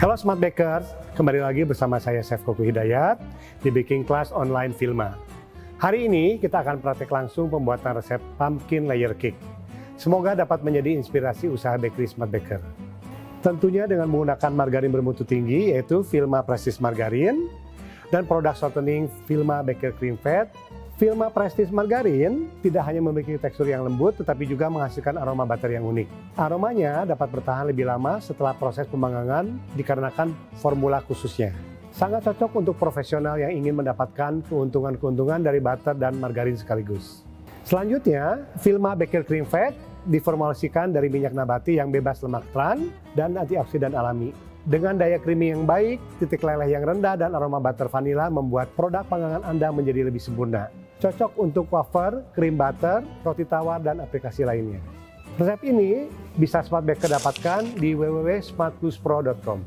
Halo Smart Bakers, kembali lagi bersama saya Chef Koku Hidayat di Baking Class Online Filma. Hari ini kita akan praktek langsung pembuatan resep pumpkin layer cake. Semoga dapat menjadi inspirasi usaha bakery Smart Baker. Tentunya dengan menggunakan margarin bermutu tinggi yaitu Vilma Prestige Margarine dan produk shortening Vilma Baker Cream Fat. Vilma Prestige Margarine tidak hanya memiliki tekstur yang lembut, tetapi juga menghasilkan aroma butter yang unik. Aromanya dapat bertahan lebih lama setelah proses pemanggangan dikarenakan formula khususnya. Sangat cocok untuk profesional yang ingin mendapatkan keuntungan-keuntungan dari butter dan margarin sekaligus. Selanjutnya, Vilma Baker Cream Fat diformulasikan dari minyak nabati yang bebas lemak trans dan antioksidan alami. Dengan daya creamy yang baik, titik leleh yang rendah, dan aroma butter vanilla membuat produk panggangan Anda menjadi lebih sempurna. Cocok untuk wafer, krim butter, roti tawar, dan aplikasi lainnya. Resep ini bisa Smart Baker dapatkan di www.smartpluspro.com.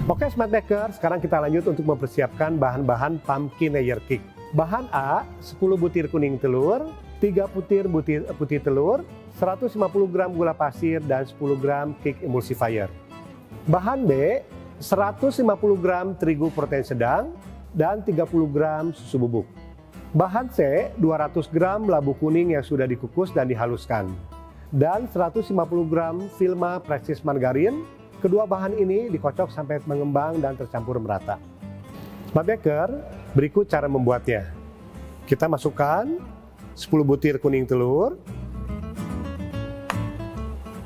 Oke Smart Baker, sekarang kita lanjut untuk mempersiapkan bahan-bahan pumpkin layer cake. Bahan A, 10 butir kuning telur, 3 butir putih telur, 150 gram gula pasir, dan 10 gram cake emulsifier. Bahan B, 150 gram terigu protein sedang, dan 30 gram susu bubuk. Bahan C, 200 gram labu kuning yang sudah dikukus dan dihaluskan. Dan 150 gram Vilma Prestige Margarine. Kedua bahan ini dikocok sampai mengembang dan tercampur merata. Smart Baker, berikut cara membuatnya. Kita masukkan 10 butir kuning telur,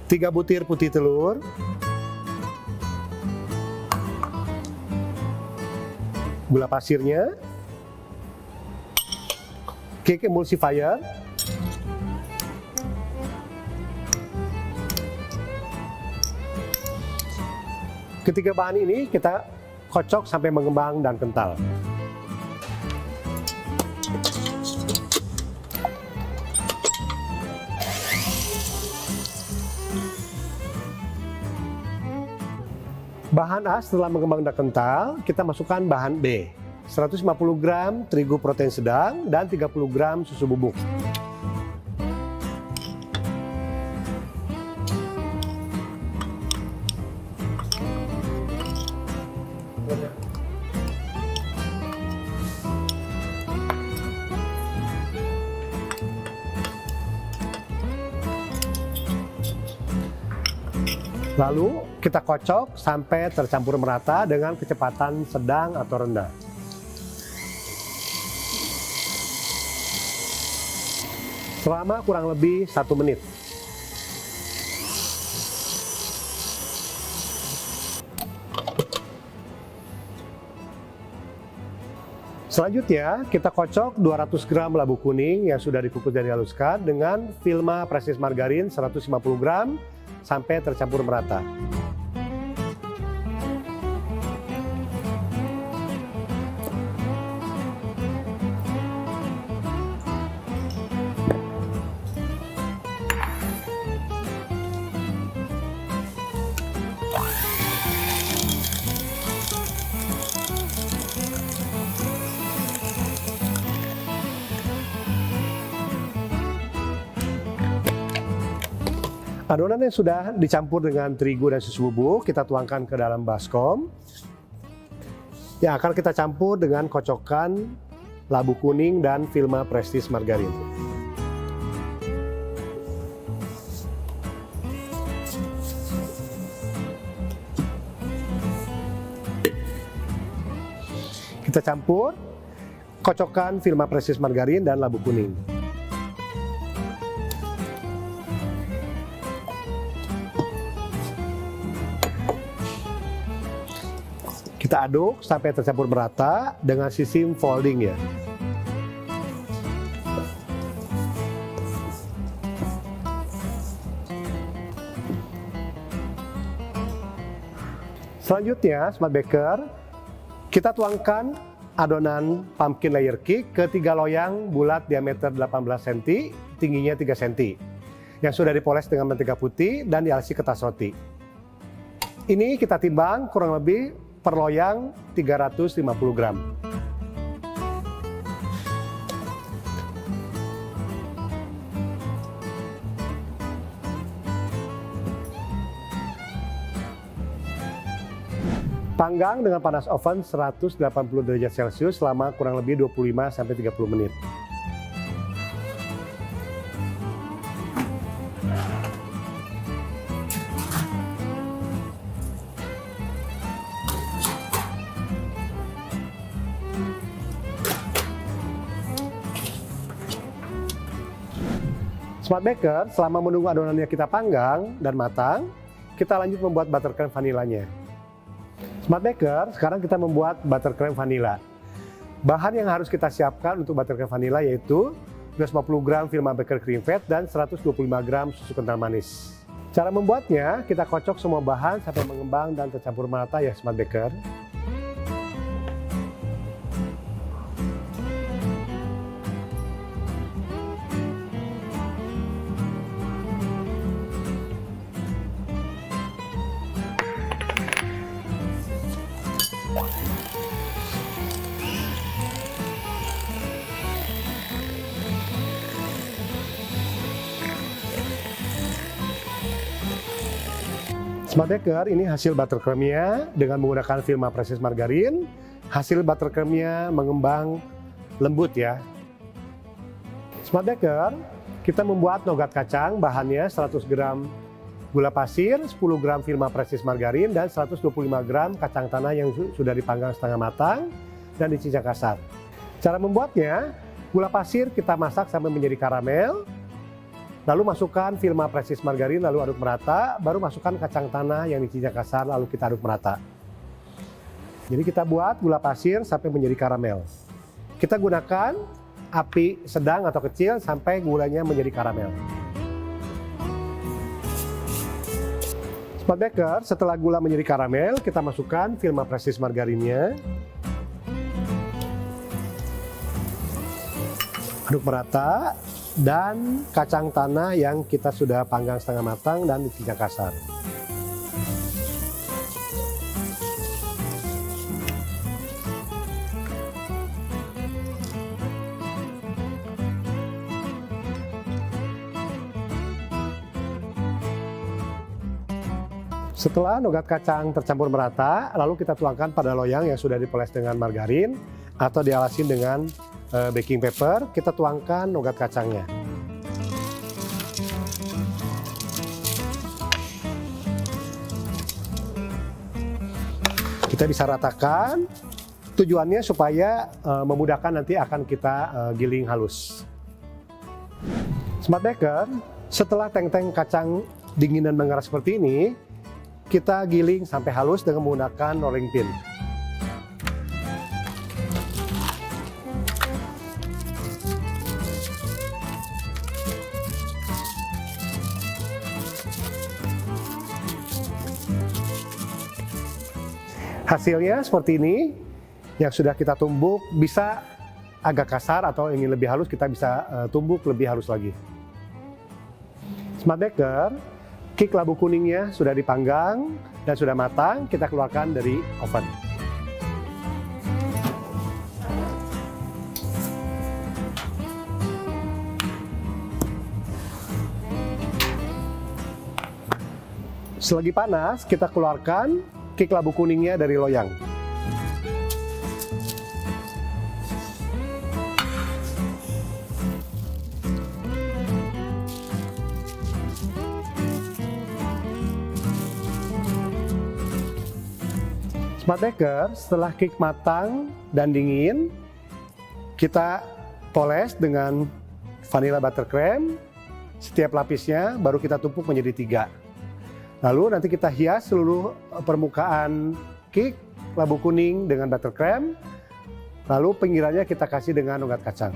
3 butir putih telur, gula pasirnya, cake emulsifier, ketiga bahan ini kita kocok sampai mengembang dan kental. Bahan A setelah mengembang dan kental, kita masukkan bahan B. 150 gram terigu protein sedang dan 30 gram susu bubuk. Lalu kita kocok sampai tercampur merata dengan kecepatan sedang atau rendah. Selama kurang lebih 1 menit. Selanjutnya kita kocok 200 gram labu kuning yang sudah dikukus dan dihaluskan dengan Vilma Prestige Margarine 150 gram sampai tercampur merata. Adonan yang sudah dicampur dengan terigu dan susu bubuk kita tuangkan ke dalam baskom yang akan kita campur dengan kocokan labu kuning dan Vilma Prestige Margarine. Kita campur kocokan Vilma Prestige Margarine dan labu kuning. Kita aduk sampai tercampur merata dengan sistem folding ya. Selanjutnya, Smart Baker, kita tuangkan adonan pumpkin layer cake ke 3 loyang bulat diameter 18 cm, tingginya 3 cm, yang sudah dipoles dengan mentega putih dan dialasi kertas roti. Ini kita timbang kurang lebih per loyang 350 gram. Panggang dengan panas oven 180 derajat Celcius selama kurang lebih 25-30 menit. Smart Baker, selama menunggu adonannya kita panggang dan matang, kita lanjut membuat buttercream vanilanya. Smart Baker, sekarang kita membuat buttercream vanila. Bahan yang harus kita siapkan untuk buttercream vanila yaitu 250 gram Vilma Baker cream fat dan 125 gram susu kental manis. Cara membuatnya, kita kocok semua bahan sampai mengembang dan tercampur merata ya Smart Baker. Smart Baker ini hasil buttercreamnya dengan menggunakan Vilma Precious Margarin. Hasil buttercreamnya mengembang lembut ya. Smart Baker, kita membuat nougat kacang, bahannya 100 gram gula pasir, 10 gram Vilma Precious Margarin, dan 125 gram kacang tanah yang sudah dipanggang setengah matang dan dicincang kasar. Cara membuatnya, gula pasir kita masak sampai menjadi karamel. Lalu masukkan Vilma Precious Margarin, lalu aduk merata, baru masukkan kacang tanah yang dicincang kasar, lalu kita aduk merata. Jadi kita buat gula pasir sampai menjadi karamel. Kita gunakan api sedang atau kecil sampai gulanya menjadi karamel. Smart Baker, setelah gula menjadi karamel, kita masukkan Vilma Precious Margarinnya. Aduk merata. Dan kacang tanah yang kita sudah panggang setengah matang dan dicincang kasar. Setelah nougat kacang tercampur merata, lalu kita tuangkan pada loyang yang sudah dipoles dengan margarin atau dialasin dengan baking paper. Kita tuangkan nougat kacangnya. Kita bisa ratakan. Tujuannya supaya memudahkan nanti akan kita giling halus. Smart Baker, setelah teng-teng kacang dingin dan mengeras seperti ini, kita giling sampai halus dengan menggunakan rolling pin. Hasilnya seperti ini, yang sudah kita tumbuk bisa agak kasar atau ingin lebih halus kita bisa tumbuk lebih halus lagi. Smart Baker, cake labu kuningnya sudah dipanggang dan sudah matang, kita keluarkan dari oven. Selagi panas, kita keluarkan cake labu kuningnya dari loyang. Smart Baker, setelah cake matang dan dingin, kita poles dengan vanilla buttercream. Setiap lapisnya baru kita tumpuk menjadi 3. Lalu nanti kita hias seluruh permukaan cake labu kuning dengan buttercream. Lalu pinggirannya kita kasih dengan nougat kacang.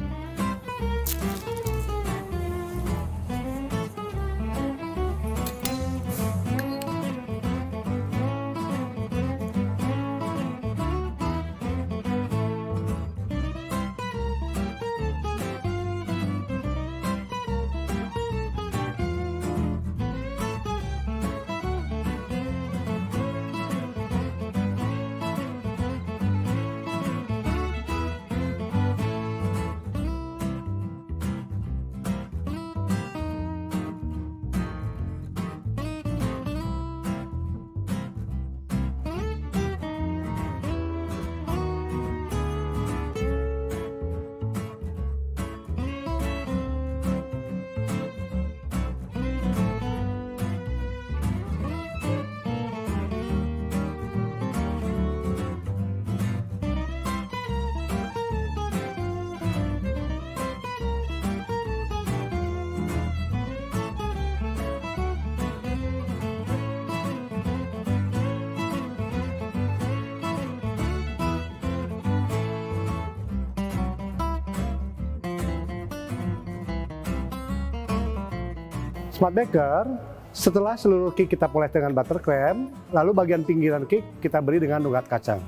Smart Baker, setelah seluruh cake kita poles dengan buttercream, lalu bagian pinggiran cake kita beri dengan nougat kacang.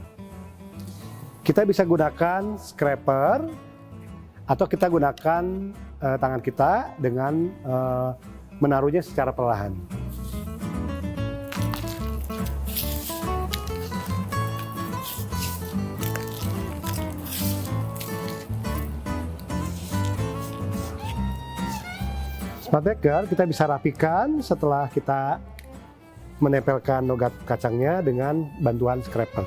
Kita bisa gunakan scraper atau kita gunakan tangan kita dengan menaruhnya secara perlahan. Smart Baker kita bisa rapikan setelah kita menempelkan nougat kacangnya dengan bantuan scraper.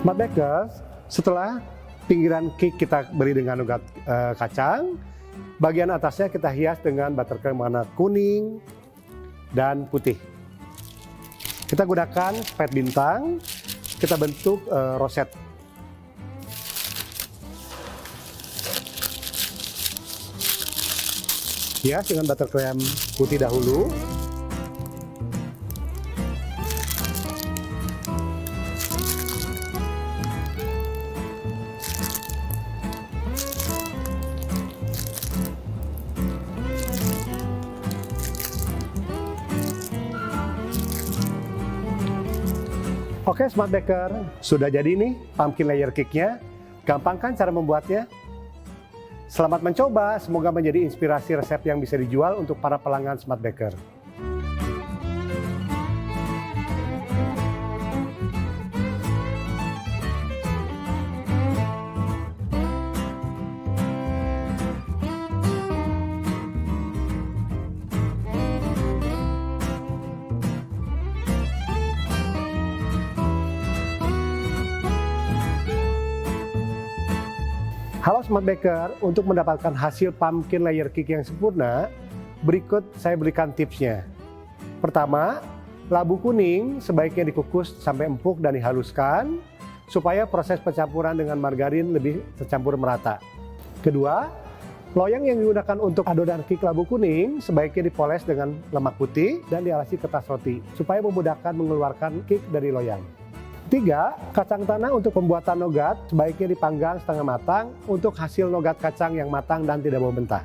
Smart Baker, setelah pinggiran cake kita beri dengan nougat kacang, bagian atasnya kita hias dengan buttercream warna kuning dan putih. Kita gunakan spet bintang, kita bentuk roset. Hias dengan buttercream putih dahulu. Oke Smart Baker, sudah jadi nih pumpkin layer cake-nya. Gampang kan cara membuatnya? Selamat mencoba, semoga menjadi inspirasi resep yang bisa dijual untuk para pelanggan Smart Baker. Halo Smart Baker, untuk mendapatkan hasil pumpkin layer cake yang sempurna, berikut saya berikan tipsnya. Pertama, labu kuning sebaiknya dikukus sampai empuk dan dihaluskan, supaya proses pencampuran dengan margarin lebih tercampur merata. Kedua, loyang yang digunakan untuk adonan cake labu kuning sebaiknya dipoles dengan lemak putih dan dialasi kertas roti, supaya memudahkan mengeluarkan cake dari loyang. 3. Kacang tanah untuk pembuatan nougat sebaiknya dipanggang setengah matang untuk hasil nougat kacang yang matang dan tidak membentah.